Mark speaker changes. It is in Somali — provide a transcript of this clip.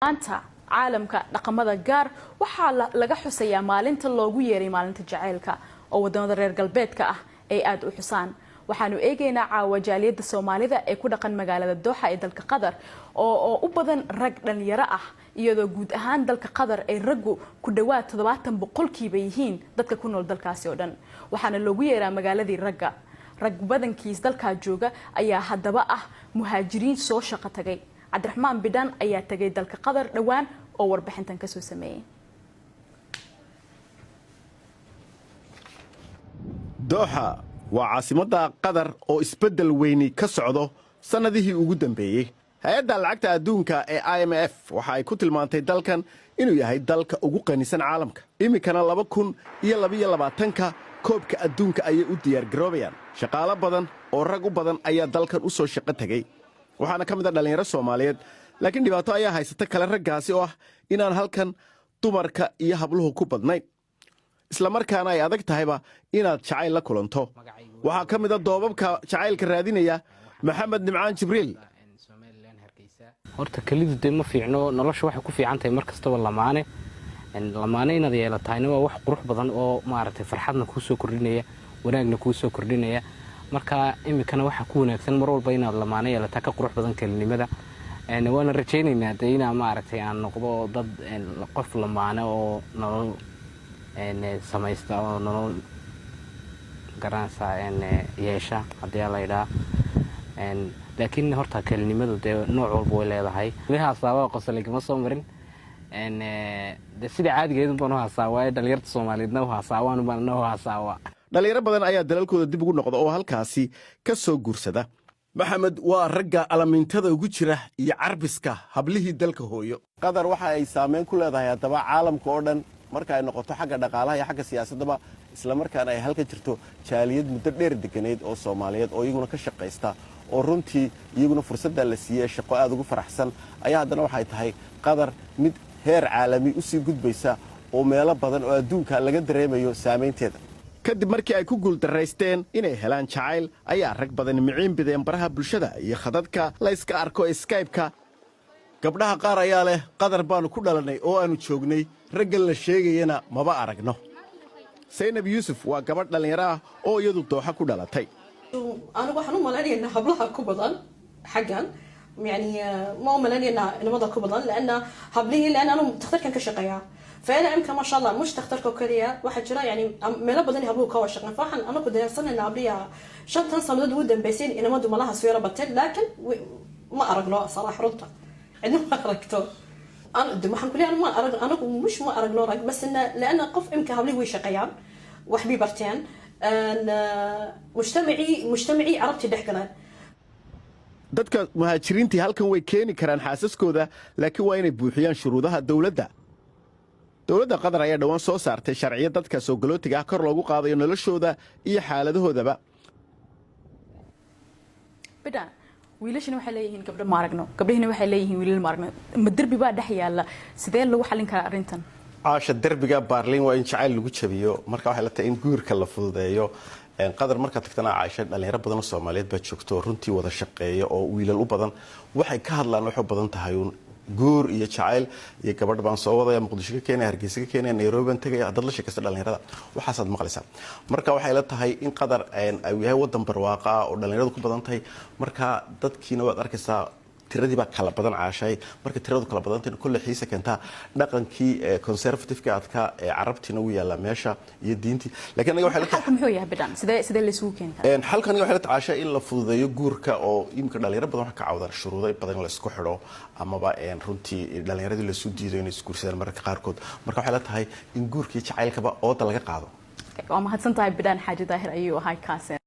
Speaker 1: maanta caalamka dhaqamada gaar waxaa laga xusayaa maalinta loogu yeeray maalinta jaceylka oo wadamada reer galbeedka ah ay aad u xusaan. waxaanu eegaynaa caawa jaaliyada Soomaalida ee ku dhaqan magaalada Dooxa ee dalka Qatar oo u badan rag dhalinyaro ah iyadoo guud ahaan dalka Qatar ay raggu ku dhawaad 70% yihiin dadka ku nool dalkaasi oo dhan. waxaana loogu yeeraa magaaladii rag badankiis dalka jooga ayaa haddaba ah muhaajiriin soo shaqo tagay. Cabdiraxmaan Bidhaan ayaa tagay dalka Qatar dhawaan oo warbixintan ka soo sameeyay.
Speaker 2: Dooxa waa caasimadda Qatar oo isbedel weyni ka socdo sanadihii ugu dambeeyay. Hay'adda lacagta adduunka ee IMF waxa ay ku tilmaantay dalkan inuu yahay dalka ugu qanisan caalamka. Imikana 2022 koobka adduunka ayay u diyaar garoobayaan. Shaqaale badan oo rag u badan ayaa dalkan u soo shaqo tagay. waxaana ka mid ah dhalinyaro Soomaaliyeed laakiin dhibaato ayaa haysata kala raggaasi oo ah inaan halkan dumarka iyo habluhu ku badnayn isla markaana ay adag tahayba inaad jacayl la kulanto. waxaa ka mid ah doobabka jacaylka raadinaya Maxamed Nimcaan Jibriil.
Speaker 3: horta kalidu ma fiicno, nolosha waxay ku fiican tahay markastaba lamaane inaad yeelatayna waa wax qurux badan oo maaragtay farxadna ku soo kordhinaya, wanaagna ku soo kordhinaya. marka imikana waxa ku wanaagsan mar walba inaad lamaane yeelataa ka qurux badan kelinimada. waana rajaynaynaa inaan maaragtay aan noqdo dad qof lamaane oo nolol samaysta oo nolol garanaysa yeesha haddii la yidhaa. laakiin horta kelinimadu dee nooc walba way leedahay. haasaawaa qosol igama soo marin sida caadigeedu baan u haasaawaa, dhalinyarta Soomaaliyeedna u haasaawaan baan u haasaawaa.
Speaker 2: dhalinyaro badan ayaa dalalkooda dib ugu noqda oo halkaasi ka soo guursada. Maxamed waa ragga alamintada ugu jira iyo carbiska hablihii dalka hooyo. Qatar waxa ay saameyn ku leedahay haddaba caalamka oo dhan marka ay noqoto xagga dhaqaalaha iyo xagga siyaasadaba, isla markaana ay halka jirto jaaliyad muddo dheer deganeed oo Soomaaliyeed oo iyaguna ka shaqaysta oo runtii iyaguna fursadda la siiyay shaqo aad ugu faraxsan ayaa haddana waxay tahay Qatar mid heer caalami u sii gudbaysa oo meelo badan oo adduunka laga dareemayo saameynteeda. kadib markii ay ku guuldaraysteen inay helaan jacayl ayaa rag badan miciin bideen baraha bulshada iyo khadadka la iska arko ee Skype-ka. gabdhaha qaar ayaa leh Qatar baanu ku dhalanay oo aanu joognay, raggan la sheegayana maba aragno. Zainab Yusuf waa gabadh dhalinyaro ah oo iyadu Dooxa ku dhalatay.
Speaker 4: أنا واحد نو ملاني إن هبلها كوبضان حقا يعني ما ملاني إن مضى كوبضان لأن هبليه لأن أنا تختار كان كشقيا فأنا يمكن ما شاء الله مش تختار كوكريا واحد جرا يعني ملا بدني هبلو كوا شقنا فحن أنا كنت أصلا إن هبليها شن تنسى مدد ودن بيسين إن ما دو ملاها سويرة بتل لكن ما أرجله صراحة رنطة إنه ما أرجته أنا دم حن كلي أنا ما أرج أنا مش ما أرجله رج بس إن لأن قف يمكن هبليه وشقيان وحبيبرتين مجتمعي عربتي دحقلان.
Speaker 2: dadka muhaajiriintii halkan way keeni karaan xaasaskooda laakiin waa inay buuxiyaan shuruudaha dawladda. dawladda Qatar ayaa dhawaan soo saartay sharciyo dadka soo galootiga ah kor loogu qaadayo noloshooda iyo xaaladahoodaba.
Speaker 1: Bidhaan wiilashana waxay leeyihiin gabdho ma aragno, gabdhahina waxay leeyihiin wiilal ma aragno. ma darbi baa dhex yaala sidee lagu xalin karaa arrintan?
Speaker 2: caasha darbiga Baarliin waa in jacayl lagu jabiyo, marka waxay la tahay in guurka la fududeeyo. Qatar marka tagtana caasha dhalinyaro badan oo Soomaaliyeed baa joogto runtii wada shaqeeya oo wiilal u badan waxay ka hadlaan wax badan tahay guur iyo jacayl iyo gabadh baan soo wadaya Muqdisho ka keenay, Hargeysa ka keenay, Nairobi baan tagay, dad la sheekaysta dhalinyarada waxaasad maqlaysaa. marka waxay la tahay in Qatar ay yahay wadan barwaaqo ah oo dhalinyaradu ku badan tahay, marka dadkiina waad arkaysaa tiradii baa kala badan caashay. marka tiradu kala badantahay kulli xiisa keenta dhaqankii conservative-ka adka ee carabtina uu yaala meesha iyo diintii. laakiin aniga waxay la tahay
Speaker 1: muxuu yahay Bidhaan sidee la isugu keen karaa
Speaker 2: halkan aniga waxay la tahay in la fududeeyo guurka oo imka dhalinyaro badan wax ka caawdaan shuruudo badan la isku xidho amaba runtii dhalinyaradii la soo diido inay isku guursadaan marka qaarkood. marka waxay la tahay in guurkii jacaylkaba oo laga qaado.
Speaker 1: waa mahadsantahay Bidhaan Xaaji Daahir ayuu ahay kaas.